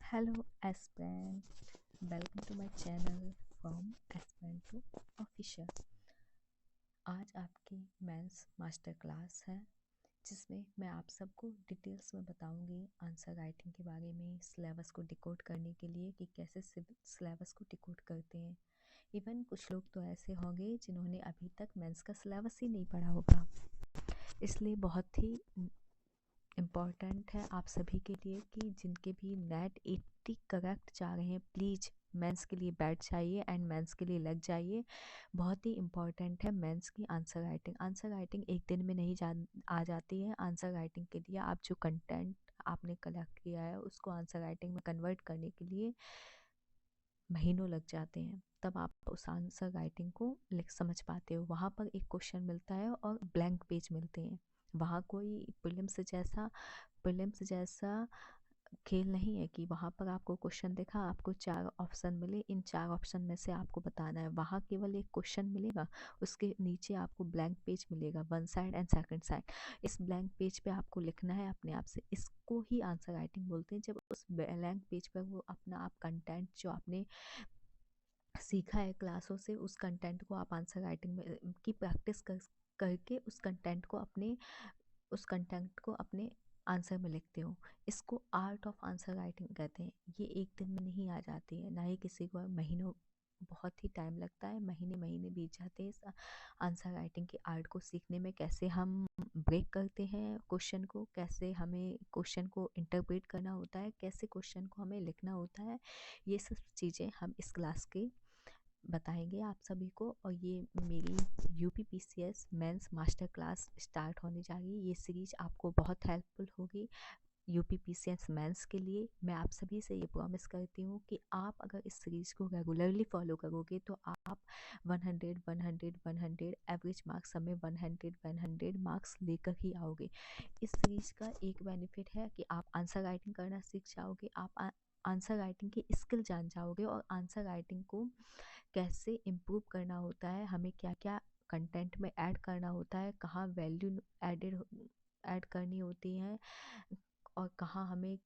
Hello aspirant, welcome to my channel from aspirant to official। आज आपकी mains master class है जिसमें मैं आप सबको डिटेल्स में बताऊंगी आंसर राइटिंग के बारे में, सिलेबस को डिकोड करने के लिए कि कैसे सिलेबस को डिकोड करते हैं। इवन कुछ लोग तो ऐसे होंगे जिन्होंने अभी तक मेंस का सिलेबस ही नहीं पढ़ा होगा, इसलिए बहुत ही इम्पॉर्टेंट है आप सभी के लिए कि जिनके भी नेट 80 करेक्ट जा रहे हैं, प्लीज़ मेंस के लिए बैठ जाइए एंड मेंस के लिए लग जाइए। बहुत ही इम्पॉर्टेंट है मेंस की आंसर राइटिंग। आंसर राइटिंग एक दिन में नहीं आ जाती है। आंसर राइटिंग के लिए आप जो कंटेंट आपने कलेक्ट किया है उसको आंसर राइटिंग में कन्वर्ट करने के लिए महीनों लग जाते हैं, तब आप उस आंसर राइटिंग को लिख समझ पाते हो। वहाँ पर एक क्वेश्चन मिलता है और ब्लैंक पेज मिलते हैं। वहाँ कोई प्रीलिम्स जैसा खेल नहीं है कि वहाँ पर आपको क्वेश्चन देखा, आपको 4 ऑप्शन मिले, इन 4 ऑप्शन में से आपको बताना है। वहाँ केवल एक क्वेश्चन मिलेगा, उसके नीचे आपको ब्लैंक पेज मिलेगा, one side and second side. इस ब्लैंक पेज पे आपको लिखना है अपने आप से। इसको ही आंसर राइटिंग बोलते हैं। जब उस ब्लैंक पेज पर वो अपना आप कंटेंट जो आपने सीखा है क्लासों से, उस कंटेंट को आप आंसर राइटिंग में की प्रैक्टिस करके उस कंटेंट को अपने आंसर में लिखते हो। इसको आर्ट ऑफ आंसर राइटिंग कहते हैं। ये एक दिन में नहीं आ जाती है, ना ही किसी को महीनों, बहुत ही टाइम लगता है, महीने महीने बीत जाते हैं इस आंसर राइटिंग की आर्ट को सीखने में। कैसे हम ब्रेक करते हैं क्वेश्चन को, कैसे हमें क्वेश्चन को इंटरप्रेट करना होता है, कैसे क्वेश्चन को हमें लिखना होता है, ये सब चीज़ें हम इस क्लास के बताएंगे आप सभी को। और ये मेरी UPPCS mains master class start होने जा रही है। ये सीरीज आपको बहुत हेल्पफुल होगी यूपीपीसीएस मेंस के लिए। मैं आप सभी से ये प्रॉमिस करती हूँ कि आप अगर इस सीरीज़ को रेगुलरली फॉलो करोगे तो आप 100 एवरेज मार्क्स, समय 100 मार्क्स लेकर ही आओगे। इस सीरीज़ का एक बेनिफिट है कि आप आंसर राइटिंग करना सीख जाओगे, आप आंसर राइटिंग की स्किल जान जाओगे, और आंसर राइटिंग को कैसे इम्प्रूव करना होता है, हमें क्या क्या कंटेंट में ऐड करना होता है, कहाँ वैल्यू ऐड करनी होती है, और कहाँ हमें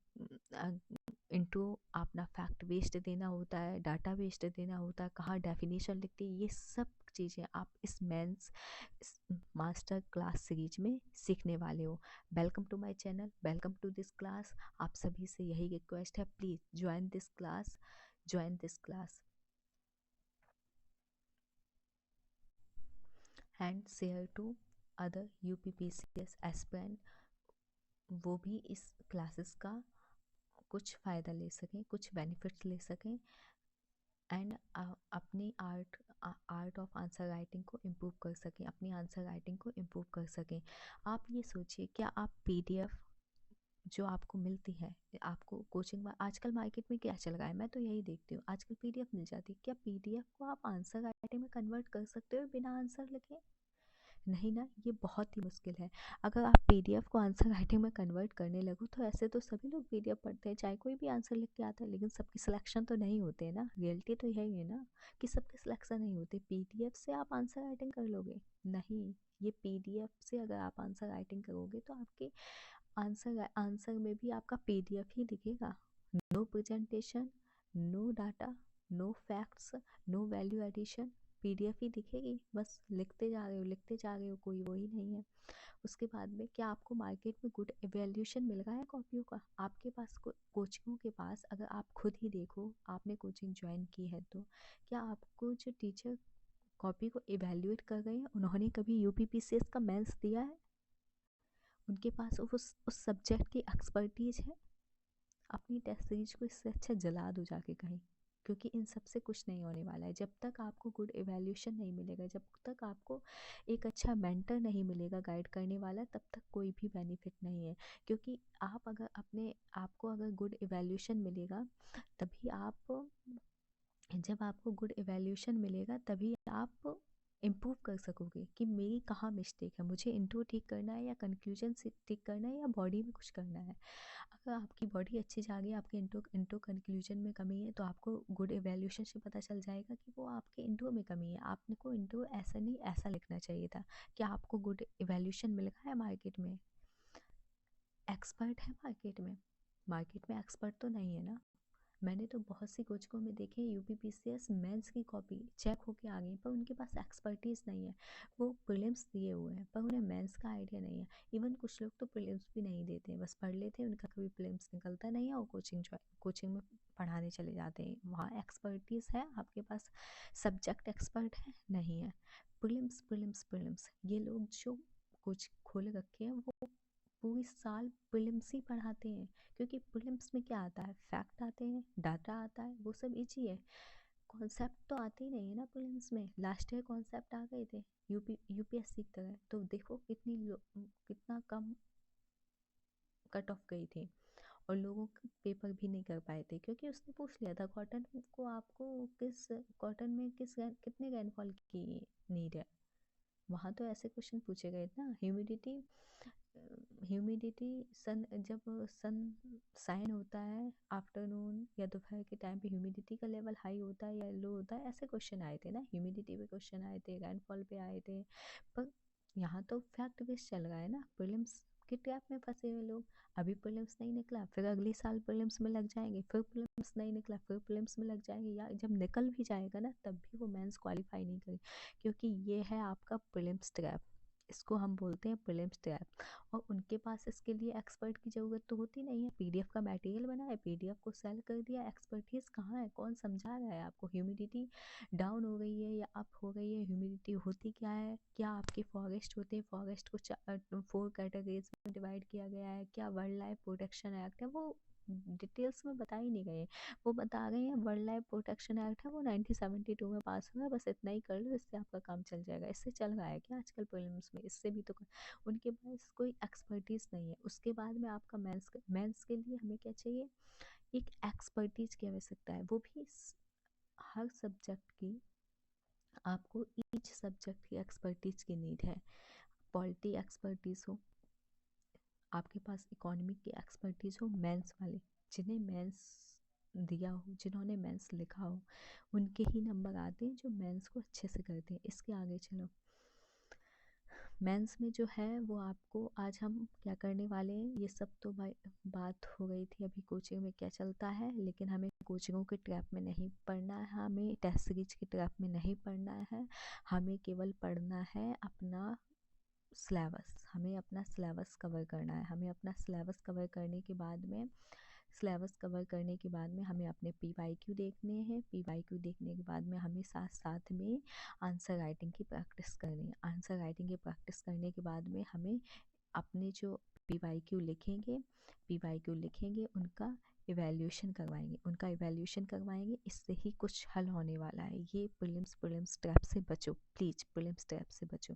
इनटू अपना फैक्ट बेस्ड देना होता है, डाटा बेस्ड देना होता है, कहाँ डेफिनेशन लिखती है। ये सब चीज़ें आप इस मास्टर क्लास सीरीज में सीखने वाले हो। Welcome to my channel, welcome to this class. आप सभी से यही रिक्वेस्ट है, please join this class and share to other UPPCS aspirant, वो भी इस क्लासेस का कुछ फ़ायदा ले सकें, कुछ बेनिफिट्स ले सकें, एंड अपनी आर्ट ऑफ आंसर राइटिंग को इम्प्रूव कर सकें, अपनी आंसर राइटिंग को इम्प्रूव कर सकें। आप ये सोचिए, क्या आप पीडीएफ जो आपको मिलती है, आपको कोचिंग में आजकल मार्केट में क्या चल रहा है, मैं तो यही देखती हूँ, आजकल पीडीएफ मिल जाती है। क्या पीडीएफ को आप आंसर राइटिंग में कन्वर्ट कर सकते हो बिना आंसर लिखे? नहीं ना, ये बहुत ही मुश्किल है। अगर आप पीडीएफ को आंसर राइटिंग में कन्वर्ट करने लगो तो ऐसे तो सभी लोग पीडीएफ पढ़ते हैं, चाहे कोई भी आंसर लिख के आता है, लेकिन सबकी सिलेक्शन तो नहीं होते हैं ना। रियलिटी तो यही है ना कि सबके सिलेक्शन नहीं होते। पीडीएफ से आप आंसर राइटिंग कर लोगे? नहीं। ये पीडीएफ से अगर आप आंसर राइटिंग करोगे तो आपके आंसर में भी आपका पीडीएफ ही दिखेगा। No presentation, no data, no facts, no value addition, PDF ही दिखेगी। बस लिखते जा रहे हो, कोई वो ही नहीं है। उसके बाद में क्या आपको मार्केट में गुड एवेल्यूशन मिल रहा है कॉपियों का? आपके पास कोचिंगों के पास, अगर आप खुद ही देखो, आपने कोचिंग ज्वाइन की है तो क्या आपको जो टीचर कॉपी को इवेल्यूएट कर रहे हैं, उन्होंने कभी यूपीपीसीएस का मेंस दिया है? उनके पास उस सब्जेक्ट की एक्सपर्टीज है? अपनी टेस्ट सीरीज को इससे अच्छा जला दो जाके कहीं, क्योंकि इन सब से कुछ नहीं होने वाला है। जब तक आपको गुड एवेल्यूशन नहीं मिलेगा, जब तक आपको एक अच्छा मेंटर नहीं मिलेगा गाइड करने वाला, तब तक कोई भी बेनिफिट नहीं है। क्योंकि आप अगर अपने आपको अगर गुड एवेल्यूशन मिलेगा तभी आप जब आपको गुड एवेल्यूशन मिलेगा तभी आप इम्प्रूव कर सकोगे कि मेरी कहाँ मिस्टेक है, मुझे इंट्रो ठीक करना है या कंक्लूजन से ठीक करना है या बॉडी में कुछ करना है। अगर आपकी बॉडी अच्छी जा रही है, आपके इंट्रो कंक्लूजन में कमी है, तो आपको गुड एवेल्यूशन से पता चल जाएगा कि वो आपके इंट्रो में कमी है। आपको इंट्रो ऐसा नहीं ऐसा लिखना चाहिए था। क्या आपको गुड एवेल्यूशन मिल रहा है मार्केट में? एक्सपर्ट है मार्केट में? मार्केट में एक्सपर्ट तो नहीं है ना। मैंने तो बहुत सी कोचिंगों में देखे यूपीपीसीएस मेंस की कॉपी चेक होके आ गई, पर उनके पास एक्सपर्टीज़ नहीं है। वो प्रीलिम्स दिए हुए हैं पर उन्हें मेंस का आइडिया नहीं है। इवन कुछ लोग तो प्रीलिम्स भी नहीं देते हैं, बस पढ़ लेते हैं, उनका कभी प्रीलिम्स निकलता नहीं है और कोचिंग में पढ़ाने चले जाते हैं। वहाँ एक्सपर्टीज़ है आपके पास, सब्जेक्ट एक्सपर्ट है नहीं है। प्रीलिम्स प्रीलिम्स प्रीलिम्स, ये लोग जो कोचिंग खोले रखे हैं वो पूरी साल प्रीलिम्स ही पढ़ाते हैं। क्योंकि प्रीलिम्स में क्या आता है, फैक्ट आते हैं, डाटा आता है, वो सब इजी है। कॉन्सेप्ट तो आते ही नहीं है ना प्रीलिम्स में। लास्ट ईयर कॉन्सेप्ट आ गए थे यूपीएससी की तरह, तो देखो कितना कम कट ऑफ गई थी और लोगों का पेपर भी नहीं कर पाए थे, क्योंकि उसने पूछ लिया था कॉटन को आपको किस कॉटन में कितने रेनफॉल की नीड है। वहाँ तो ऐसे क्वेश्चन पूछे गए ना, ह्यूमिडिटी सन जब सन साइन होता है आफ्टरनून या दोपहर के टाइम पे ह्यूमिडिटी का लेवल हाई होता है या लो होता है, ऐसे क्वेश्चन आए थे ना। ह्यूमिडिटी पे क्वेश्चन आए थे, रेनफॉल पे आए थे। पर यहाँ तो फैक्ट बेस्ड चल रहा है ना, प्रीलिम्स के ट्रैप में फंसे हुए लोग। अभी प्रीलिम्स नहीं निकला, फिर अगले साल प्रीलिम्स में लग जाएंगे, फिर प्रीलिम्स नहीं निकला, फिर प्रीलिम्स में लग जाएंगे, या जब निकल भी जाएगा ना तब भी वो मेंस क्वालिफाई नहीं करेंगे। क्योंकि ये है आपका प्रीलिम्स ट्रैप, इसको हम बोलते हैं प्रीलिम्स ट्रैप। और उनके पास इसके लिए एक्सपर्ट की ज़रूरत तो होती नहीं है। पीडीएफ का मटेरियल बनाए, पीडीएफ को सेल कर दिया, एक्सपर्टीज़ कहाँ है, कौन समझा रहा है आपको। ह्यूमिडिटी डाउन हो गई है या अप हो गई है, ह्यूमिडिटी होती क्या है, क्या आपके फॉरेस्ट होते हैं, फॉरेस्ट को 4 कैटेगरीज में डिवाइड किया गया है, क्या वाइल्ड लाइफ प्रोटेक्शन एक्ट है, वो डिटेल्स में बता ही नहीं गए। वो बता रहे हैं वर्ल्ड लाइफ प्रोटेक्शन एक्ट है, वो 1972 में पास हुआ है, बस इतना ही कर लो, इससे आपका काम चल जाएगा। इससे चल रहा है क्या आजकल प्रीलिम्स में, इससे भी तो उनके पास कोई एक्सपर्टीज़ नहीं है। उसके बाद में आपका मेंस के लिए हमें क्या चाहिए, एक एक्सपर्टीज की आवश्यकता है, वो भी हर सब्जेक्ट की। आपको ईच सब्जेक्ट की एक्सपर्टीज की नीड है। पॉलिटी एक्सपर्टीज हो आपके पास, इकोनॉमिक की एक्सपर्टीज हो, मेंस वाले जिन्हें मेंस दिया हो, जिन्होंने मेंस लिखा हो, उनके ही नंबर आते हैं जो मेंस को अच्छे से करते हैं। इसके आगे चलो, मेंस में जो है वो आपको आज हम क्या करने वाले हैं, ये सब तो भाई बात हो गई थी अभी कोचिंग में क्या चलता है। लेकिन हमें कोचिंगों के ट्रैप में नहीं पढ़ना है, हमें टेस्ट सीरीज के ट्रैप में नहीं पढ़ना है। हमें केवल पढ़ना है अपना सिलेबस, हमें अपना सिलेबस कवर करना है। हमें अपना सिलेबस कवर करने के बाद में हमें अपने पीवाईक्यू देखने हैं। पीवाईक्यू देखने के बाद में हमें साथ साथ में आंसर राइटिंग की प्रैक्टिस करनी है। आंसर राइटिंग की प्रैक्टिस करने के बाद में हमें अपने जो पीवाईक्यू लिखेंगे उनका इवैल्यूएशन करवाएंगे। इससे ही कुछ हल होने वाला है। ये प्रीलिम्स ट्रैप से बचो प्लीज़, प्रीलिम्स ट्रैप से बचो।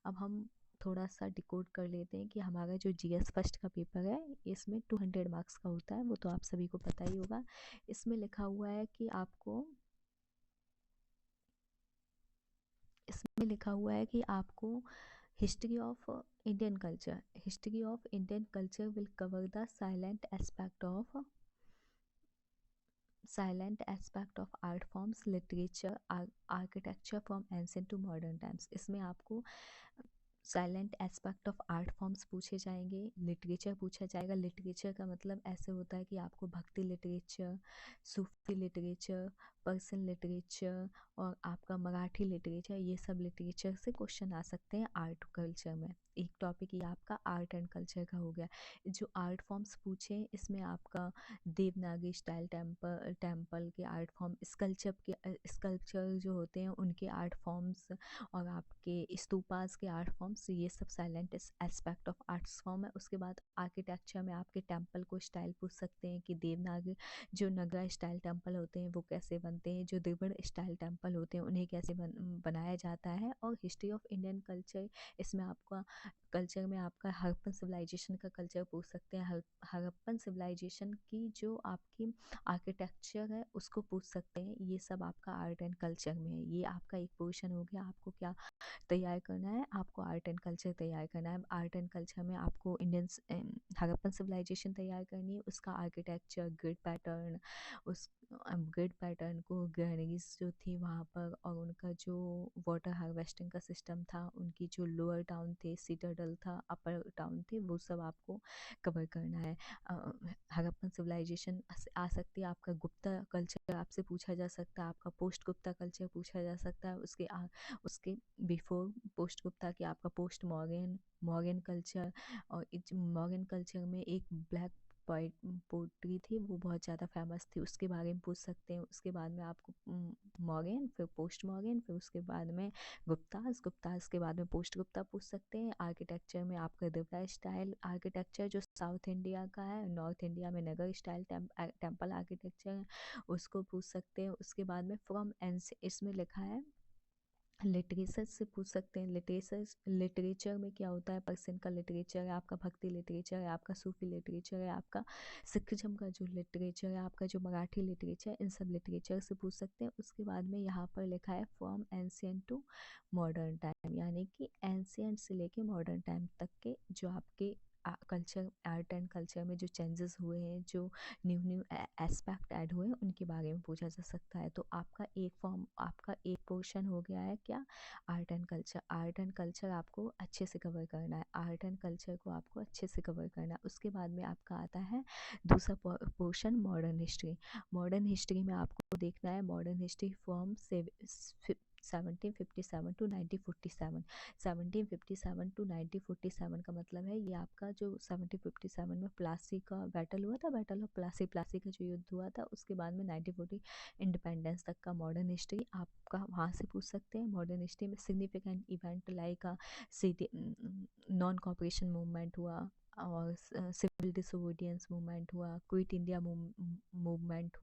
अब हम थोड़ा सा डिकोड कर लेते हैं कि हमारा जो जीएस फर्स्ट का पेपर है इसमें 200 मार्क्स का होता है, वो तो आप सभी को पता ही होगा। इसमें लिखा हुआ है कि आपको history of Indian culture will cover the silent aspect of art forms, literature, architecture from ancient to modern times. इसमें आपको silent aspect of art forms पूछे जाएंगे, लिटरेचर पूछा जाएगा। लिटरेचर का मतलब ऐसे होता है कि आपको भक्ति लिटरेचर, सूफी लिटरेचर, पर्सन लिटरेचर और आपका मराठी लिटरेचर, ये सब लिटरेचर से क्वेश्चन आ सकते हैं आर्ट कल्चर में। एक टॉपिक ये आपका आर्ट एंड कल्चर का हो गया। जो आर्ट फॉर्म्स पूछे इसमें आपका देवनागरी स्टाइल टेम्पल के आर्ट फॉर्म, स्कल्पचर जो होते हैं उनके आर्ट फॉर्म्स, और आपके स्तूपास के आर्ट फॉर्म्स, ये सब silent aspect of arts form है। उसके बाद आर्किटेक्चर में आपके टेम्पल को स्टाइल पूछ सकते हैं कि देवनागरी जो नगरा स्टाइल टेम्पल होते हैं वो कैसे बनते हैं, जो द्रविड़ स्टाइल टेम्पल होते हैं उन्हें कैसे बनाया जाता है। और हिस्ट्री ऑफ इंडियन कल्चर, इसमें आपका कल्चर में आपका हड़प्पन सिविलाइजेशन का कल्चर पूछ सकते हैं। हड़प्पन सिविलाइजेशन की जो आपकी आर्किटेक्चर है उसको पूछ सकते हैं। ये सब आपका आर्ट एंड कल्चर में है। ये आपका एक पोर्शन हो गया। आपको क्या तैयार करना है, आपको आर्ट एंड कल्चर तैयार करना है। आर्ट एंड कल्चर में आपको हड़प्पन सिविलाइजेशन तैयार करनी है, उसका आर्किटेक्चर, ग्रिड पैटर्न को ग्रैनरीज जो थी वहाँ पर, और उनका जो वाटर हार्वेस्टिंग का सिस्टम था, उनकी जो लोअर टाउन थे, सीटाडल था, अपर टाउन थे, वो सब आपको कवर करना है। हड़प्पन सिविलाइजेशन आ सकती है, आपका गुप्ता कल्चर आपसे पूछा जा सकता है, आपका पोस्ट गुप्ता कल्चर पूछा जा सकता है, उसके बिफोर पोस्ट गुप्ता की आपका पोस्ट मॉर्गन मॉर्गन कल्चर। और मॉर्गन कल्चर में एक ब्लैक पोइट्री थी, वो बहुत ज़्यादा फेमस थी, उसके बारे में पूछ सकते हैं। उसके बाद में आपको मॉर्गन, फिर पोस्ट मॉर्गन, फिर उसके बाद में गुप्तास के बाद में पोस्ट गुप्ता पूछ सकते हैं। आर्किटेक्चर में आपका दिव्या स्टाइल आर्किटेक्चर जो साउथ इंडिया का है, नॉर्थ इंडिया में नगर स्टाइल टेम्पल आर्किटेक्चर है, उसको पूछ सकते हैं। उसके बाद में फ्रॉम एंस इसमें लिखा है लिटरेचर से पूछ सकते हैं। लिटरेचर में क्या होता है, पर्सन का लिटरेचर है, आपका भक्ति लिटरेचर है, आपका सूफी लिटरेचर है, आपका सिखिज्म का जो लिटरेचर है, आपका जो मराठी लिटरेचर, इन सब लिटरेचर से पूछ सकते हैं। उसके बाद में यहाँ पर लिखा है from ancient to modern time, यानी कि एंशियंट से लेके मॉडर्न टाइम तक के जो आपके कल्चर, आर्ट एंड कल्चर में जो चेंजेस हुए हैं, जो न्यू न्यू एस्पेक्ट ऐड हुए हैं, उनके बारे में पूछा जा सकता है। तो आपका एक पोर्शन हो गया है क्या, art and culture. Art and culture आपको अच्छे से कवर करना है, आर्ट एंड कल्चर को आपको अच्छे से कवर करना है। उसके बाद में आपका आता है दूसरा portion, modern history. Modern history में आपको देखना है modern history from 1757 to 1947। 1757 to 1947 का मतलब है ये आपका जो 1757 में प्लासी का बैटल हुआ था, बैटल ऑफ प्लासी, प्लासी का जो युद्ध हुआ था, उसके बाद में 1940 इंडिपेंडेंस तक का मॉडर्न हिस्ट्री आपका वहाँ से पूछ सकते हैं। मॉडर्न हिस्ट्री में significant event like city non cooperation movement हुआ, और सिविल डिसोबीडियंस मूवमेंट हुआ, क्विट इंडिया मूवमेंट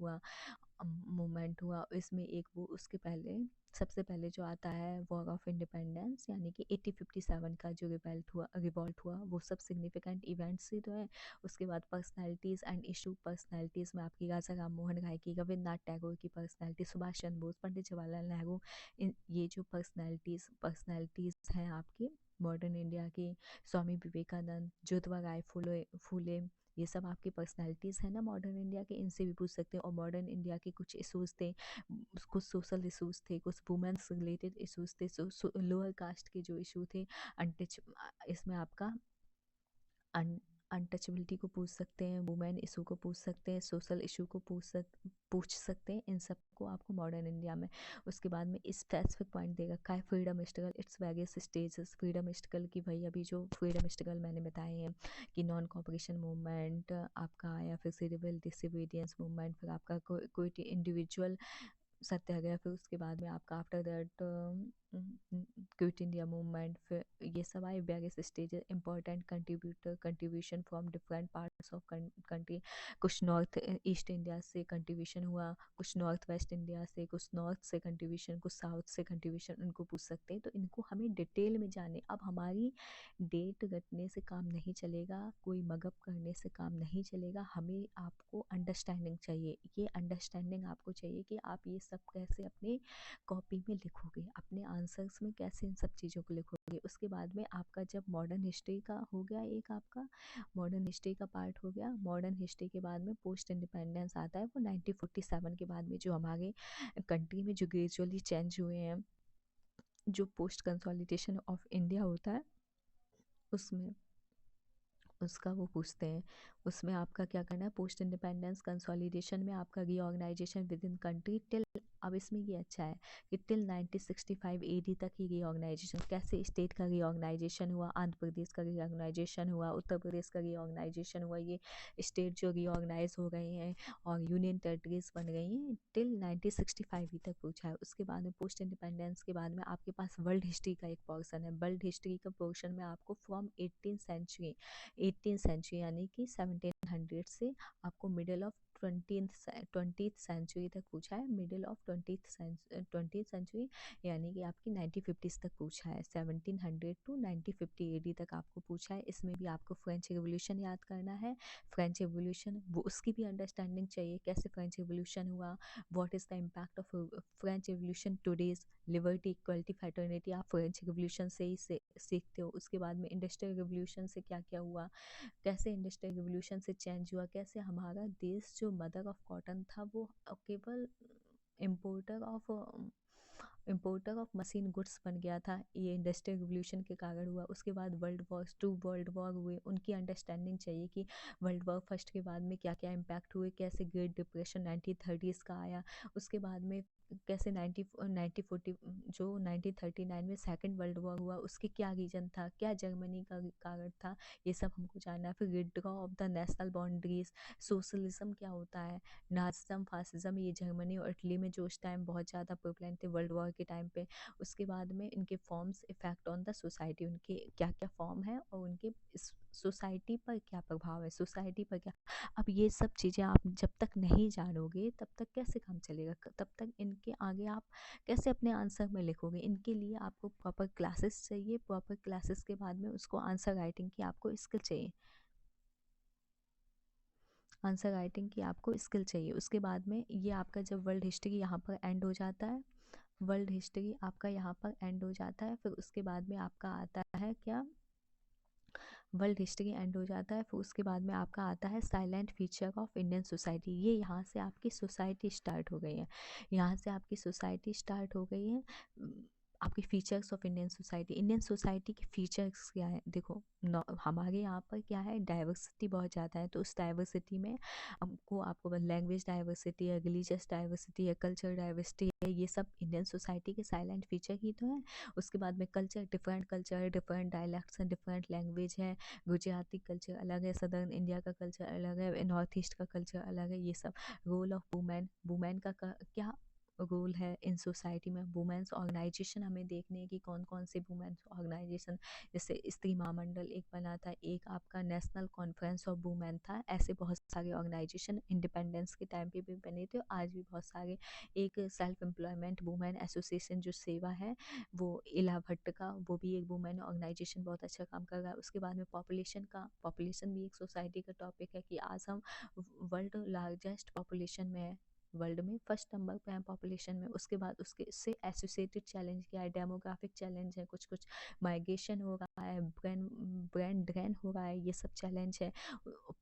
हुआ। इसमें एक वो उसके पहले सबसे पहले जो आता है वॉर ऑफ इंडिपेंडेंस, यानी कि 1857 का जो रिवॉल्ट हुआ, वो सब सिग्निफिकेंट इवेंट्स ही तो है। उसके बाद पर्सनैलिटीज़ एंड इशू, पर्सनैलिटीज़ में आपकी राजा राम मोहन राय की, रविन्द्रनाथ टैगोर की पर्सनैलिटी, सुभाष चंद्र बोस, पंडित जवाहरलाल नेहरू, ये जो पर्सनैलिटीज़ हैं आपकी मॉडर्न इंडिया की, स्वामी विवेकानंद, ज्योतिबा राय फूले, ये सब आपकी पर्सनैलिटीज़ हैं ना मॉडर्न इंडिया के, इनसे भी पूछ सकते हैं। और मॉडर्न इंडिया के कुछ इशूज़ थे, कुछ सोशल इशूज़ थे, कुछ वुमेन्स रिलेटेड इशूज़ थे, लोअर कास्ट के जो इशू थे, अनटच इसमें आपका अनटचेबिलिटी को पूछ सकते हैं, वुमेन इशू को पूछ सकते हैं, सोशल इशू को पूछ सकते हैं। इन सब को आपको मॉडर्न इंडिया में। उसके बाद में स्पेसिफिक पॉइंट दे रखा है freedom struggle, its various stages. Freedom struggle की वही अभी जो फ्रीडम स्ट्रगल मैंने बताए हैं कि नॉन कॉपरेशन मूवमेंट आपका आया, फिर सिविल डिसोबीडियंस मूवमेंट, फिर आपका कोई इंडिविजुअल सत्याग्रह, फिर उसके बाद में आपका after that quit India movement, फिर ये सब आए various stages. Important contribution from different parts of country, कुछ नॉर्थ ईस्ट इंडिया से कंट्रीब्यूशन हुआ, कुछ नॉर्थ वेस्ट इंडिया से, कुछ नॉर्थ से कंट्रीब्यूशन, कुछ साउथ से कंट्रीब्यूशन, उनको पूछ सकते हैं। तो इनको हमें डिटेल में जाने। अब हमारी डेट रटने से काम नहीं चलेगा, कोई मगअप करने से काम नहीं चलेगा, हमें आपको अंडरस्टैंडिंग चाहिए। ये अंडरस्टैंडिंग आपको चाहिए कि आप ये सब कैसे अपने कॉपी में लिखोगे, अपने आंसर्स में कैसे इन सब चीज़ों को लिखोगे। उसके बाद में आपका जब मॉडर्न हिस्ट्री का हो गया, एक आपका मॉडर्न हिस्ट्री का पार्ट हो गया, मॉडर्न हिस्ट्री के बाद में पोस्ट इंडिपेंडेंस आता है, वो 1947 के बाद में जो हमारे कंट्री में जो ग्रेजुअली चेंज हुए हैं, जो पोस्ट कंसोलिडेशन ऑफ इंडिया होता है, उसमें उसका वो पूछते हैं। उसमें आपका क्या करना है, पोस्ट इंडिपेंडेंस कंसोलिडेशन में आपका reorganisation within country till, अब इसमें ये अच्छा है कि टिल 1965 एडी तक ही रीऑर्गेनाइजेशन, कैसे स्टेट का रीऑर्गेनाइजेशन हुआ, आंध्र प्रदेश का रीऑर्गेनाइजेशन हुआ, उत्तर प्रदेश का रीऑर्गेनाइजेशन हुआ, ये स्टेट जो रीऑर्गेनाइज हो गए हैं और यूनियन टेरिटरीज बन गई हैं, टिल 1965 ही तक पूछा है। उसके बाद में पोस्ट इंडिपेंडेंस के बाद में आपके पास वर्ल्ड हिस्ट्री का एक पोर्सन है। वर्ल्ड हिस्ट्री का पोर्शन में आपको फ्रॉम 18th सेंचुरी यानी कि 1700 से आपको मिडिल ऑफ ट्वेंटी सेंचुरी तक पूछा है, मिडिल ऑफ ट्वेंटी सेंचुरी यानी कि आपकी 1950s तक पूछा है, 1700 टू 1950 एडी तक आपको पूछा है। इसमें भी आपको फ्रेंच रिवोल्यूशन याद करना है। फ्रेंच रिवोल्यूशन वो उसकी भी अंडरस्टैंडिंग चाहिए, कैसे फ्रेंच रिवोल्यूशन हुआ, what is the impact of French revolution today's, liberty, equality, fraternity, आप फ्रेंच रिवोल्यूशन से ही सीखते हो। उसके बाद में इंडस्ट्रियल रिवोल्यूशन से क्या क्या हुआ, कैसे इंडस्ट्रियल रिवोल्यूशन से चेंज हुआ, कैसे हमारा देश जो मदर ऑफ कॉटन था वो केवल importer of importer of machine goods बन गया था, ये इंडस्ट्रियल रिवोल्यूशन के कारण हुआ। उसके बाद वर्ल्ड वॉर हुए, उनकी अंडरस्टैंडिंग चाहिए कि वर्ल्ड वॉर फर्स्ट के बाद में क्या क्या इम्पैक्ट हुए, कैसे ग्रेट डिप्रेशन 1930s का आया, उसके बाद में कैसे 1940 जो 1939 में सेकेंड वर्ल्ड वॉर हुआ उसके क्या रीजन था, क्या जर्मनी का कारण था, ये सब हमको जानना है। फिर withdraw of the national boundaries, socialism क्या होता है, नाजिज्म फासिज्म, ये जर्मनी और इटली में जो उस टाइम बहुत ज़्यादा प्रोपलेंट थे वर्ल्ड वॉर के टाइम पे। उसके बाद में इनके forms, effect on the society, उनके क्या क्या फॉर्म है और उनके सोसाइटी पर क्या प्रभाव है, सोसाइटी पर क्या। अब ये सब चीज़ें आप जब तक नहीं जानोगे तब तक कैसे काम चलेगा, तब तक इनके आगे आप कैसे अपने आंसर में लिखोगे। इनके लिए आपको प्रॉपर क्लासेस चाहिए, प्रॉपर क्लासेस के बाद में उसको आंसर राइटिंग की आपको स्किल चाहिए, आंसर राइटिंग की आपको स्किल चाहिए। उसके बाद में ये आपका जब वर्ल्ड हिस्ट्री यहाँ पर एंड हो जाता है, वर्ल्ड हिस्ट्री आपका यहाँ पर एंड हो जाता है, फिर उसके बाद में आपका आता है क्या, वर्ल्ड हिस्ट्री एंड हो जाता है, फिर उसके बाद में आपका आता है silent feature of Indian society. ये यहाँ से आपकी सोसाइटी स्टार्ट हो गई है, यहाँ से आपकी सोसाइटी स्टार्ट हो गई है। आपके features of Indian society, Indian society के फीचर्स क्या है, देखो हमारे यहाँ पर क्या है, डाइवर्सिटी बहुत ज़्यादा है। तो उस डाइवर्सिटी में आपको लैंग्वेज डाइवर्सिटी है, रिलीजियस डाइवर्सिटी है, कल्चर डाइवर्सिटी है, ये सब इंडियन सोसाइटी के साइलेंट फीचर ही तो है। उसके बाद में कल्चर है, डिफरेंट डायलैक्ट्स हैं, डिफरेंट लैंग्वेज है, गुजराती कल्चर अलग है, सदर्न इंडिया का कल्चर अलग है, नॉर्थ ईस्ट का कल्चर अलग है, ये सब। रोल ऑफ वुमेन, वुमेन का क्या रोल है इन सोसाइटी में, वुमेन्स ऑर्गेनाइजेशन हमें देखने हैं कि कौन कौन से वुमेन्स ऑर्गेनाइजेशन, जैसे स्त्री महामंडल एक बना था, एक आपका नेशनल कॉन्फ्रेंस ऑफ वुमेन था, ऐसे बहुत सारे ऑर्गेनाइजेशन इंडिपेंडेंस के टाइम पे भी बने थे, आज भी बहुत सारे। एक सेल्फ एम्प्लॉयमेंट वुमेन एसोसिएशन जो सेवा है, वो इला भट्ट का, वो भी एक वुमेन ऑर्गेनाइजेशन बहुत अच्छा काम कर रहा है। उसके बाद में पॉपुलेशन भी एक सोसाइटी का टॉपिक है कि आज हम वर्ल्ड लार्जेस्ट पॉपुलेशन में है, वर्ल्ड में फर्स्ट नंबर पे है पॉपुलेशन में। उसके बाद उसके इससे एसोसिएटेड चैलेंज क्या है, डेमोग्राफिक चैलेंज है, कुछ कुछ माइग्रेशन हो रहा है, ब्रेन ड्रेन हो रहा है, ये सब चैलेंज है।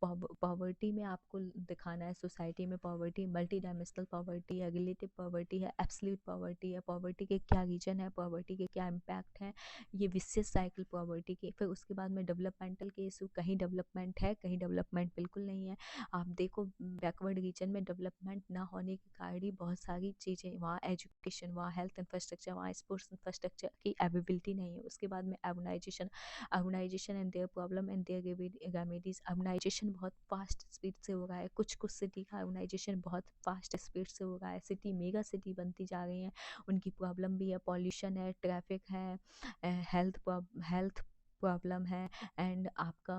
पॉवर्टी में आपको दिखाना है, सोसाइटी में पॉवर्टी, मल्टी डायमेंशनल पॉवर्टी है, रिलेटिव पॉवर्टी है, एब्सोल्यूट पॉवर्टी है, पॉवर्टी के क्या रीजन है, पॉवर्टी के क्या इम्पैक्ट है, ये विशेष साइकिल पॉवर्टी के। फिर उसके बाद में डेवलपमेंटल के इशू, कहीं डेवलपमेंट है, कहीं डेवलपमेंट बिल्कुल नहीं है। आप देखो बैकवर्ड रीजन में डेवलपमेंट ना होने के कारण ही बहुत सारी चीज़ें, वहाँ एजुकेशन, वहाँ हेल्थ इंफ्रास्ट्रक्चर, वहाँ स्पोर्ट्स इंफ्रास्ट्रक्चर की अवेलेबिलिटी नहीं है। उसके बाद में urbanisation and their problem and their remedies. Urbanisation बहुत फास्ट स्पीड से हो रहा है, कुछ कुछ सिटी का अर्बनाइजेशन बहुत फास्ट स्पीड से हो रहा है, सिटी मेगा सिटी बनती जा रही हैं, उनकी प्रॉब्लम भी है, पॉल्यूशन है, ट्रैफिक है, हेल्थ प्रॉब्लम है, एंड आपका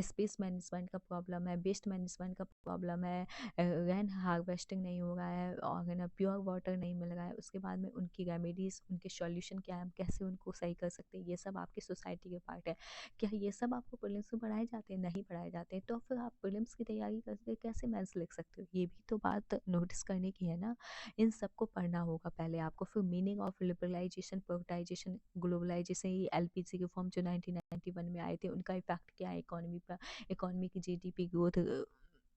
स्पेस मैनेजमेंट का प्रॉब्लम है, वेस्ट मैनेजमेंट का प्रॉब्लम है, रेन हार्वेस्टिंग नहीं हो रहा है, और ना प्योर वाटर नहीं मिल रहा है। उसके बाद में उनकी रेमेडीज, उनके सॉल्यूशन क्या है, हम कैसे उनको सही कर सकते हैं, ये सब आपकी सोसाइटी के पार्ट है। क्या ये सब आपको प्रीलिम्स में पढ़ाए जाते हैं? नहीं पढ़ाए जाते हैं। तो फिर आप प्रीलिम्स की तैयारी करके कैसे मेंस लिख सकते हो, ये भी तो बात नोटिस करने की है ना। इन सबको पढ़ना होगा पहले आपको। फिर meaning of liberalisation, privatisation, globalisation, ये एलपीजी के फॉर्म जो 1991 में आए थे, उनका इफेक्ट क्या है इकोनॉमी पर, इकोनॉमी की जीडीपी ग्रोथ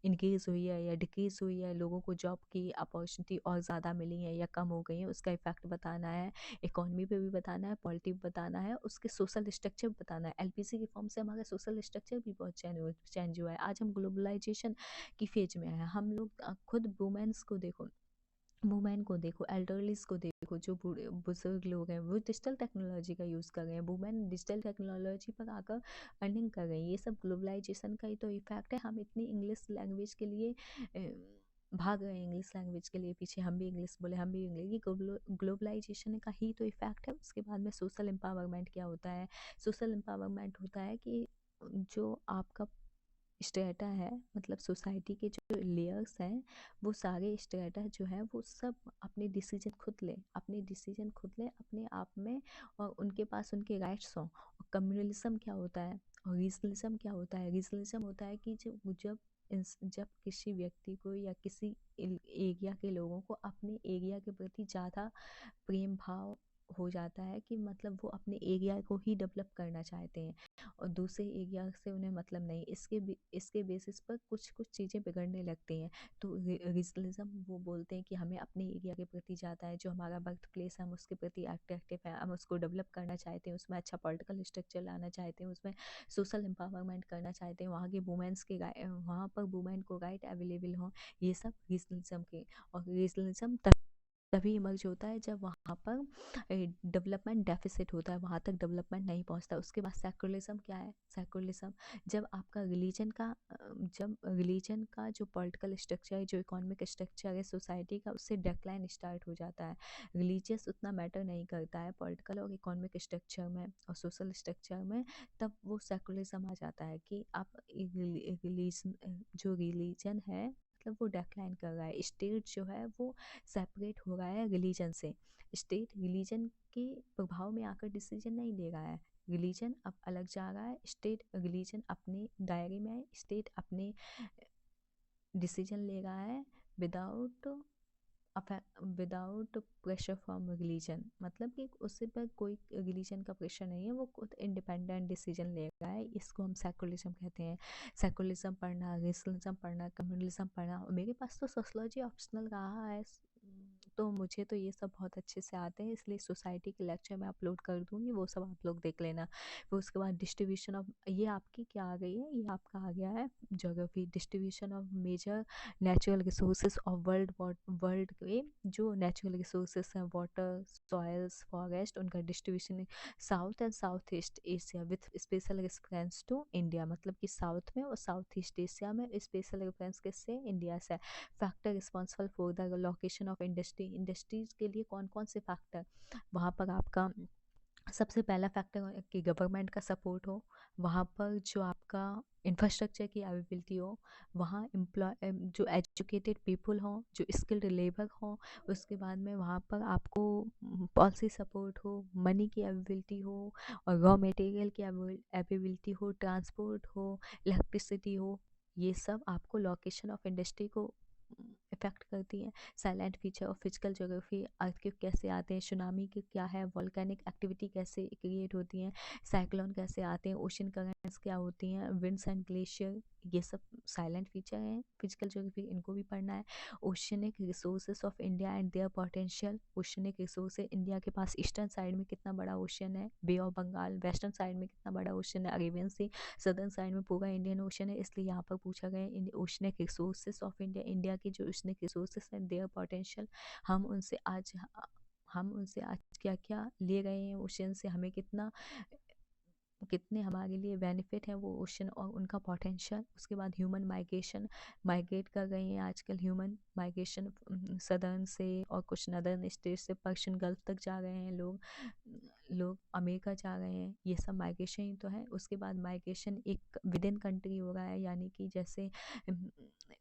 इंक्रीज हुई है या डिक्रीज हुई है, लोगों को जॉब की अपॉर्चुनिटी और ज़्यादा मिली है या कम हो गई है, उसका इफेक्ट बताना है, इकोनॉमी पे भी बताना है, पॉलिटी भी बताना है, उसके सोशल स्ट्रक्चर भी बताना है। एलपीसी की फॉर्म से हमारा सोशल स्ट्रक्चर भी बहुत चेंज हुआ है। आज हम ग्लोबलाइजेशन की फेज में है, हम लोग खुद वुमेन्स को देखो, वुमेन को देखो, एल्डरलीज को देखो, जो बूढ़े बुजुर्ग लोग हैं वो डिजिटल टेक्नोलॉजी का यूज़ कर रहे हैं, वुमेन डिजिटल टेक्नोलॉजी पर आकर अर्निंग कर रही है। ये सब ग्लोबलाइजेशन का ही तो इफेक्ट है। हम इतनी इंग्लिश लैंग्वेज के लिए भाग रहे हैं, इंग्लिश लैंग्वेज के लिए पीछे, हम भी इंग्लिश बोले, हम भी इंग्लिश, ये ग्लोबलाइजेशन का ही तो इफेक्ट है। उसके बाद में सोशल एम्पावरमेंट क्या होता है, सोशल एम्पावरमेंट होता है कि जो आपका स्ट्रेटा है, मतलब सोसाइटी के जो लेयर्स हैं, वो सारे स्ट्रेटा जो है वो सब अपने डिसीजन खुद ले, अपने डिसीजन खुद ले अपने आप में, और उनके पास उनके राइट्स हों। और कम्युनलिज्म क्या होता है और रीजनलिज्म क्या होता है? रीजनलिज्म होता है कि जब किसी व्यक्ति को या किसी एरिया के लोगों को अपने एरिया के प्रति ज़्यादा प्रेम भाव हो जाता है कि मतलब वो अपने एरिया को ही डेवलप करना चाहते हैं और दूसरे एरिया से उन्हें मतलब नहीं, इसके बेसिस पर कुछ कुछ चीज़ें बिगड़ने लगती हैं। तो रीजनलिज्म वो बोलते हैं कि हमें अपने एरिया के प्रति ज़्यादा है, जो हमारा बर्थ प्लेस है हम उसके प्रति अट्रैक्टिव है, हम उसको डेवलप करना चाहते हैं, उसमें अच्छा पॉलिटिकल स्ट्रक्चर लाना चाहते हैं, उसमें सोशल एम्पावरमेंट करना चाहते हैं, वहाँ के वुमेंस के वहाँ पर वुमेन को राइट अवेलेबल हों। ये सब रीजनलिज्म के, और रीजनलिज्म तभी इमर्ज होता है जब वहाँ पर डेवलपमेंट डेफिसिट होता है, वहाँ तक डेवलपमेंट नहीं पहुँचता। उसके बाद सेकुलरिज्म क्या है? सेकुलरिज्म जब आपका जब रिलीजन का जो पॉलिटिकल स्ट्रक्चर है, जो इकोनॉमिक स्ट्रक्चर है सोसाइटी का, उससे डिक्लाइन स्टार्ट हो जाता है। रिलीजियस उतना मैटर नहीं करता है पॉलिटिकल और इकोनॉमिक स्ट्रक्चर में और सोशल स्ट्रक्चर में, तब वो सेकुलरिज्म आ जाता है कि आप रिलीजन, जो रिलीजन है मतलब वो डिक्लाइन कर रहा है, स्टेट जो है वो सेपरेट हो रहा है रिलीजन से। स्टेट रिलीजन के प्रभाव में आकर डिसीजन नहीं ले रहा है, रिलीजन अब अलग जा रहा है, स्टेट रिलीजन अपने दायरे में है, स्टेट अपने डिसीजन ले रहा है without without pressure from religion, मतलब कि उससे पर कोई रिलीजन का प्रेशर नहीं है, वो खुद इंडिपेंडेंट डिसीजन ले रहा है। इसको हम सेकुलरिज्म कहते हैं। सेकुलरिज्म पढ़ना, रेशनलिज्म पढ़ना, कम्युनलिज्म पढ़ना, मेरे पास तो सोशोलॉजी ऑप्शनल रहा है, तो मुझे तो ये सब बहुत अच्छे से आते हैं, इसलिए सोसाइटी के लेक्चर मैं अपलोड कर दूँगी, वो सब आप लोग देख लेना। फिर उसके बाद डिस्ट्रीब्यूशन ऑफ, ये आपकी क्या आ गई है, ये आपका आ गया है geography. Distribution of major natural resources of world के जो नेचुरल रिसोर्सेज हैं, वाटर, सॉयल्स, फॉरेस्ट, उनका distribution south and south east Asia with special reference to India, मतलब कि साउथ में और साउथ ईस्ट एशिया में स्पेशल रेफरेंस किससे? इंडिया से। Factor responsible for the location of industries के लिए कौन कौन से फैक्टर वहाँ पर आपका? सबसे पहला फैक्टर कि गवर्नमेंट का सपोर्ट हो, वहाँ पर जो आपका इंफ्रास्ट्रक्चर की अवेलेबिलिटी हो, वहाँ एम्प्लॉय जो एजुकेटेड पीपल हों, जो स्किल्ड लेबर हों, उसके बाद में वहाँ पर आपको पॉलिसी सपोर्ट हो, मनी की अवेलेबिलिटी हो, और रॉ मटेरियल की अवेलेबिलिटी हो, ट्रांसपोर्ट हो, इलेक्ट्रिसिटी हो। ये सब आपको लोकेशन ऑफ इंडस्ट्री को इफेक्ट करती है। Silent feature of physical geography, earthquake कैसे आते हैं, सुनामी के क्या है, वॉल्केनिक एक्टिविटी कैसे क्रिएट होती हैं, साइक्लोन कैसे आते हैं, ओशन करंट्स क्या होती हैं, विंड्स एंड ग्लेशियर, ये सब साइलेंट फीचर हैं फिजिकल ज्योग्राफी, इनको भी पढ़ना है। Oceanic resources of India and their potential, oceanic resources India के पास ईस्टर्न साइड में कितना बड़ा ओशन है, बे ऑफ बंगाल, वेस्टर्न साइड में कितना बड़ा ओशन है, अरेबियन सी, सदर्न साइड में पूरा इंडियन ओशन है, इसलिए यहाँ पर पूछा गया है oceanic resources of India, India की जो ओशनिक रिसोर्सेज हैं, देयर पोटेंशियल, हम उनसे आज हम उनसे आज क्या क्या ले रहे हैं ओशन से, हमें कितना कितने हमारे लिए बेनिफिट है वो ओशन और उनका पोटेंशियल। उसके बाद ह्यूमन माइग्रेशन, माइग्रेट कर रहे हैं आजकल ह्यूमन माइग्रेशन सदर्न से और कुछ नदर्न स्टेट से पर्शियन गल्फ तक जा रहे हैं लोग, लोग अमेरिका जा रहे हैं, ये सब माइग्रेशन ही तो है। उसके बाद माइग्रेशन एक विद इन कंट्री हो रहा है, यानी कि जैसे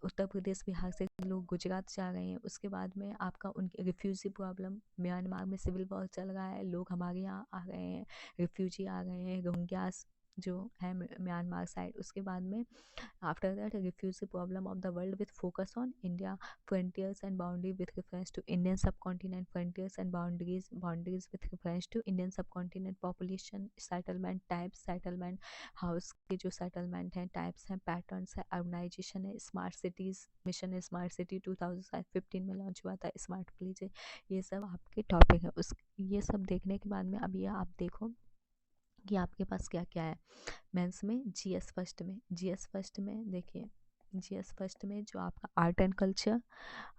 उत्तर प्रदेश बिहार से लोग गुजरात जा रहे हैं। उसके बाद में आपका उनकी रिफ्यूजी प्रॉब्लम, म्यांमार में सिविल वॉर चल रहा है, लोग हमारे यहाँ आ रहे हैं, रिफ्यूजी आ गए हैं, रोहिंग्यास जो है म्यांमार साइड। उसके बाद में after that refugee problem of the world with focus on India, frontiers and boundary with reference to Indian subcontinent, frontiers and boundaries with reference to Indian subcontinent, population, settlement types, settlement house के जो settlement हैं, types हैं, patterns है, urbanisation है, smart cities mission है, smart city 2015 में launch हुआ था, स्मार्ट विलेज है, ये सब आपके टॉपिक है। उस ये सब देखने के बाद में अब ये आप देखो कि आपके पास क्या क्या है मेंस में। जीएस फर्स्ट में देखिए, जीएस फर्स्ट में जो आपका art and culture,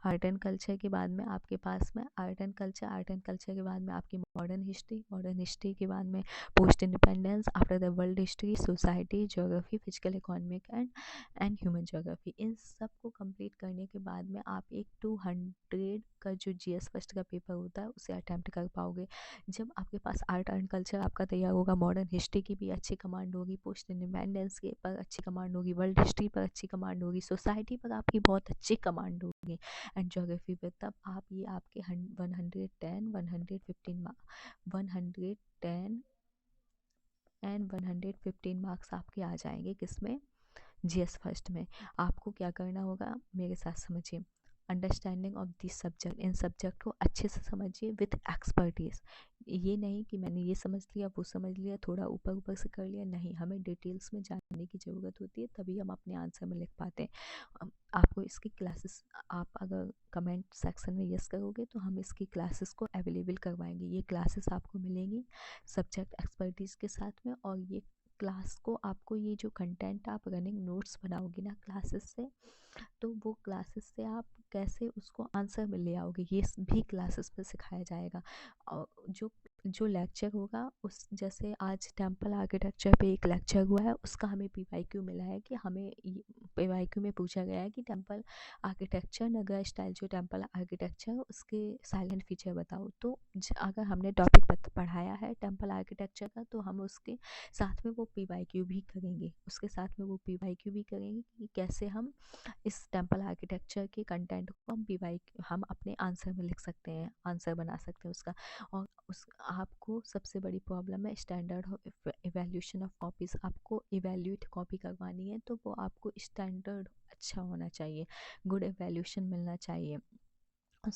art and culture के बाद में आपके पास में art and culture, art and culture के बाद में आपकी मॉडर्न हिस्ट्री, मॉडर्न हिस्ट्री के बाद में post independence, after the world history, society, geography, physical economic and human geography. इन सब को कंप्लीट करने के बाद में आप एक 200 का जो जीएस फर्स्ट का पेपर होता है उसे अटैम्प्ट कर पाओगे। जब आपके पास आर्ट एंड कल्चर आपका तैयार होगा, मॉडर्न हिस्ट्री की भी अच्छी कमांड होगी, पोस्ट इंडिपेंडेंस के पर अच्छी कमांड होगी, वर्ल्ड हिस्ट्री पर अच्छी कमांड होगी, सोसाइटी पर आपकी बहुत अच्छी कमांड होगी, एंड ज्योग्राफी पे, तब आप ये आपके 110 110 एंड 115 मार्क्स आपके आ जाएंगे किसमें? जीएस फर्स्ट में। आपको क्या करना होगा मेरे साथ समझिए। Understanding of this subject, in subject को अच्छे से समझिए विथ एक्सपर्टीज। ये नहीं कि मैंने ये समझ लिया वो समझ लिया थोड़ा ऊपर ऊपर से कर लिया, नहीं, हमें डिटेल्स में जानने की ज़रूरत होती है, तभी हम अपने आंसर में लिख पाते हैं। आपको इसकी क्लासेस, आप अगर कमेंट सेक्शन में यस करोगे तो हम इसकी क्लासेस को अवेलेबल करवाएंगे। ये क्लासेस आपको मिलेंगी सब्जेक्ट एक्सपर्टीज़ के साथ में, और ये क्लास को आपको ये जो कंटेंट आप रनिंग नोट्स बनाओगे ना क्लासेस से, तो वो क्लासेस से आप कैसे उसको आंसर में ले आओगे ये भी क्लासेस में सिखाया जाएगा। और जो जो लेक्चर होगा उस, जैसे आज टेम्पल आर्किटेक्चर पे एक लेक्चर हुआ है, उसका हमें पीवाईक्यू मिला है कि हमें पीवाईक्यू में पूछा गया है कि टेम्पल आर्किटेक्चर नगर स्टाइल जो टेम्पल आर्किटेक्चर है उसके साइलेंट फीचर बताओ। तो अगर हमने टॉपिक पढ़ाया है टेम्पल आर्किटेक्चर का, तो हम उसके साथ में वो पीवाईक्यू भी करेंगे, उसके साथ में वो पीवाईक्यू भी करेंगे कि कैसे हम इस टेम्पल आर्किटेक्चर के कंटेंट को हम अपने आंसर में लिख सकते हैं, आंसर बना सकते हैं उसका। और उस आपको सबसे बड़ी प्रॉब्लम है स्टैंडर्ड इवैल्यूएशन ऑफ कॉपीज़। आपको इवैल्यूएट कॉपी करवानी है तो वो आपको स्टैंडर्ड अच्छा होना चाहिए, गुड इवैल्यूएशन मिलना चाहिए। और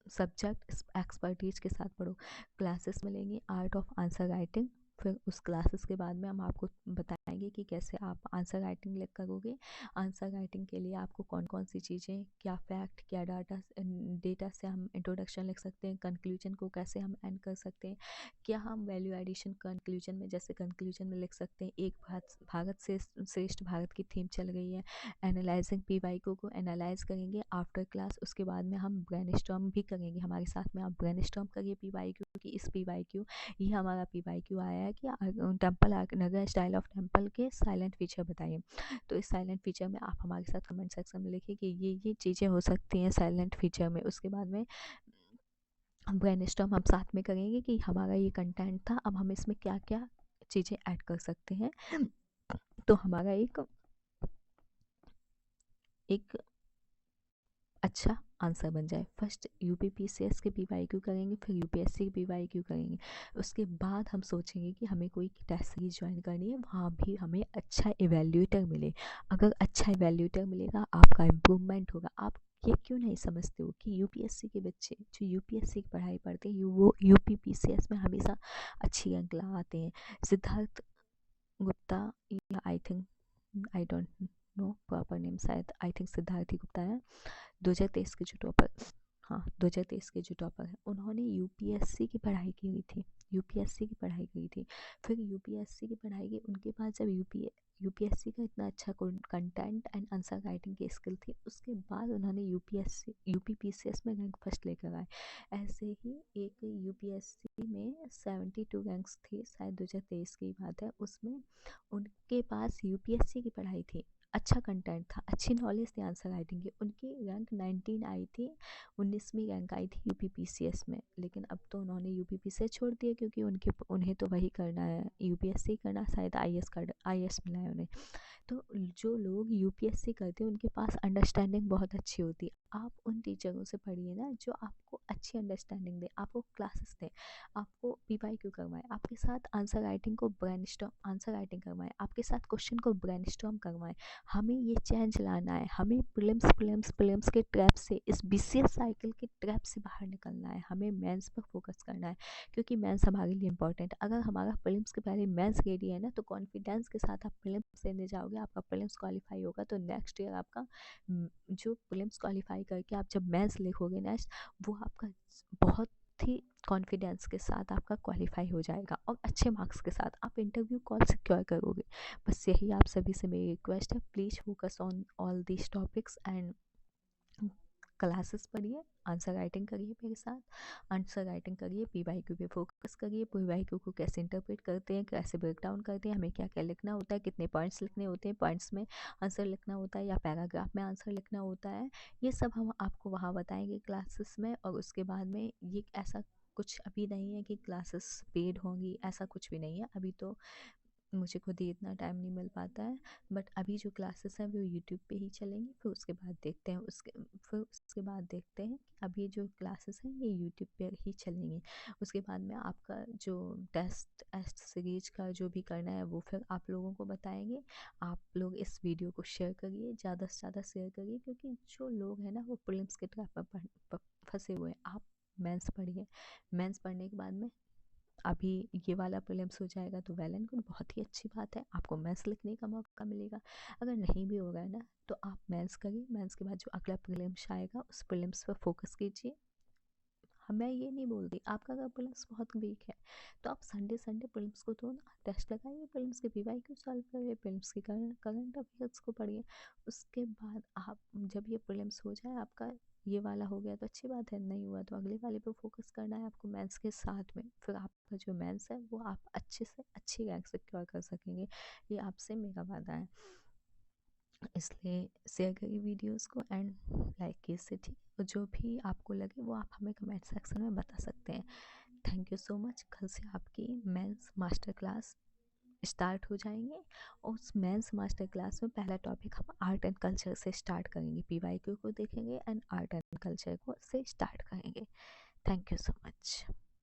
सब्जेक्ट एक्सपर्टीज के साथ पढ़ो। क्लासेस मिलेंगी आर्ट ऑफ आंसर राइटिंग, फिर उस क्लासेस के बाद में हम आपको बताएंगे कि कैसे आप आंसर राइटिंग लिख करोगे। आंसर राइटिंग के लिए आपको कौन कौन सी चीज़ें, क्या फैक्ट, क्या डेटा से हम इंट्रोडक्शन लिख सकते हैं, कंक्लूजन को कैसे हम एंड कर सकते हैं, क्या हम वैल्यू एडिशन कंक्लूजन में, जैसे कंक्लूजन में लिख सकते हैं एक भारत से श्रेष्ठ भारत की थीम चल रही है, एनालाइजिंग पीवाईक्यू को एनालाइज करेंगे आफ्टर क्लास। उसके बाद में हम ब्रेनस्टॉर्म भी करेंगे, हमारे साथ में आप ब्रेनस्टॉर्म करिए पीवाईक्यू की, इस पीवाईक्यू, ये हमारा पीवाईक्यू आया है कि temple Nagar style of temple के साइलेंट फीचर बताइए। तो इस साइलेंट फीचर में आप हमारे साथ कमेंट सेक्शन में लिखिए कि ये चीज़ें हो सकती हैं साइलेंट फीचर में। उसके बाद में ब्रेनस्टॉर्म हम साथ में करेंगे कि हमारा ये कंटेंट था, अब हम इसमें क्या क्या चीज़ें ऐड कर सकते हैं, तो हमारा एक अच्छा आंसर बन जाए। फर्स्ट यूपीपीसीएस के पीवाईक्यू करेंगे, फिर यूपीएससी के पीवाईक्यू करेंगे। उसके बाद हम सोचेंगे कि हमें कोई टेस्ट सीरीज ज्वाइन करनी है, वहाँ भी हमें अच्छा इवैल्यूएटर मिले। अगर अच्छा इवैल्यूएटर मिलेगा आपका इम्प्रूवमेंट होगा। आप ये क्यों नहीं समझते हो कि यूपीएससी के बच्चे जो यूपीएससी की पढ़ाई पढ़ते हैं वो यूपीपीसीएस में हमेशा अच्छी अंक ला आते हैं। सिद्धार्थ गुप्ता, या I think, I don't know proper name, शायद आई थिंक सिद्धार्थ ही गुप्ता है, 2023 के जो टॉपर, हाँ 2023 के जो टॉपर हैं, उन्होंने यूपीएससी की पढ़ाई की हुई थी, यूपीएससी की पढ़ाई की थी। फिर यूपीएससी की पढ़ाई की उनके पास जब यूपीएससी का इतना अच्छा कंटेंट एंड आंसर राइटिंग की स्किल थी, उसके बाद उन्होंने यूपीपीसीएस में रैंक फर्स्ट लेकर आए। ऐसे ही एक यूपीएससी में 72 रैंक्स थी, शायद 2023 की बात है, उसमें उनके पास यूपीएससी की पढ़ाई थी, अच्छा कंटेंट था, अच्छी नॉलेज थी आंसर राइटिंग की, उनकी रैंक 19 आई थी, 19वीं रैंक आई थी यूपीपीसीएस में। लेकिन अब तो उन्होंने यूपीपीसीएस छोड़ दिया क्योंकि उन्हें तो वही करना है, यूपीएससी करना, शायद आईएएस मिला है उन्हें। तो जो लोग यूपीएससी करते हैं उनके पास अंडरस्टैंडिंग बहुत अच्छी होती है। आप उन टीचरों से पढ़िए ना जो आपको अच्छी अंडरस्टैंडिंग दे, आपको क्लासेस दें, आपको पीवाईक्यू करवाएं, आपके साथ आंसर राइटिंग करवाएं, आपके साथ क्वेश्चन को ब्रेनस्टॉर्म करवाएं। हमें ये चेंज लाना है, हमें प्रीलिम्स के ट्रैप से, इस बीसीएस साइकिल के ट्रैप से बाहर निकलना है, हमें मेंस पर फोकस करना है, क्योंकि मेंस हमारे लिए इंपॉर्टेंट है। अगर हमारा प्रीलिम्स के पहले मेंस रेडी है ना, तो कॉन्फिडेंस के साथ आप प्रीलिम्स देने जाओगे, आपका प्रीलिम्स क्वालिफाई होगा, तो नेक्स्ट ईयर आपका जो प्रीलिम्स क्वालिफाई करके आप जब मेंस लिखोगे नेक्स्ट, वो आपका बहुत ही कॉन्फिडेंस के साथ आपका क्वालिफाई हो जाएगा, और अच्छे मार्क्स के साथ आप इंटरव्यू कॉल सिक्योर करोगे। बस यही आप सभी से मेरी रिक्वेस्ट है, please focus on all these topics and classes पढ़िए, आंसर राइटिंग करिए मेरे साथ, आंसर राइटिंग करिए, पीवाईक्यू पे फोकस करिए, पीवाईक्यू को कैसे इंटरप्रेट करते हैं, कैसे ब्रेक डाउन करते हैं, हमें क्या क्या लिखना होता है, कितने पॉइंट्स लिखने होते हैं, पॉइंट्स में आंसर लिखना होता है या पैराग्राफ में आंसर लिखना होता है, ये सब हम आपको वहाँ बताएंगे क्लासेस में। और उसके बाद में ये ऐसा कुछ अभी नहीं है कि क्लासेस पेड होंगी, ऐसा कुछ भी नहीं है अभी तो। मुझे खुद ही इतना टाइम नहीं मिल पाता है। बट अभी जो क्लासेस हैं वो यूट्यूब पे ही चलेंगी, फिर उसके बाद देखते हैं कि अभी जो क्लासेस हैं ये यूट्यूब पे ही चलेंगी। उसके बाद में आपका जो टेस्ट सीरीज का जो भी करना है वो फिर आप लोगों को बताएंगे। आप लोग इस वीडियो को शेयर करिए, ज़्यादा से ज़्यादा शेयर करिए, क्योंकि जो लोग हैं ना वो प्रीलिम्स के ट्रैप में फंसे हुए हैं। आप मेंस पढ़िए, मेंस पढ़ने के बाद में अभी ये वाला प्रीलिम्स हो जाएगा तो वेल एंड गुड, बहुत ही अच्छी बात है, आपको मेंस लिखने का मौका मिलेगा। अगर नहीं भी होगा ना तो आप मेंस करिए, मेंस के बाद जो अगला प्रीलिम्स आएगा उस प्रीलिम्स पर फोकस कीजिए। हाँ, मैं ये नहीं बोल रही, आपका अगर प्रीलिम्स बहुत वीक है तो आप संडे संडे प्रीलिम्स को दो ना, टेस्ट लगाइए, प्रीलिम्स के पीवाईक्यू सॉल्व करिए, प्रीलिम्स के करंट अफेयर्स को पढ़िए। उसके बाद आप जब ये प्रीलिम्स हो जाए, आपका ये वाला हो गया तो अच्छी बात है, नहीं हुआ तो अगले वाले पे फोकस करना है आपको मेंस के साथ में। फिर आपका जो मेंस है वो आप अच्छे से अच्छी रैंक सिक्योर कर सकेंगे, ये आपसे मेरा वादा है। इसलिए शेयर करिए वीडियोस को एंड लाइक कीजिए, ठीक है? और जो भी आपको लगे वो आप हमें कमेंट सेक्शन में बता सकते हैं। Thank you so much. कल से आपकी मेंस मास्टर क्लास स्टार्ट हो जाएंगे, और उस मेंस मास्टर क्लास में पहला टॉपिक हम आर्ट एंड कल्चर से स्टार्ट करेंगे, पीवाईक्यू को देखेंगे एंड आर्ट एंड कल्चर को से स्टार्ट करेंगे। Thank you so much.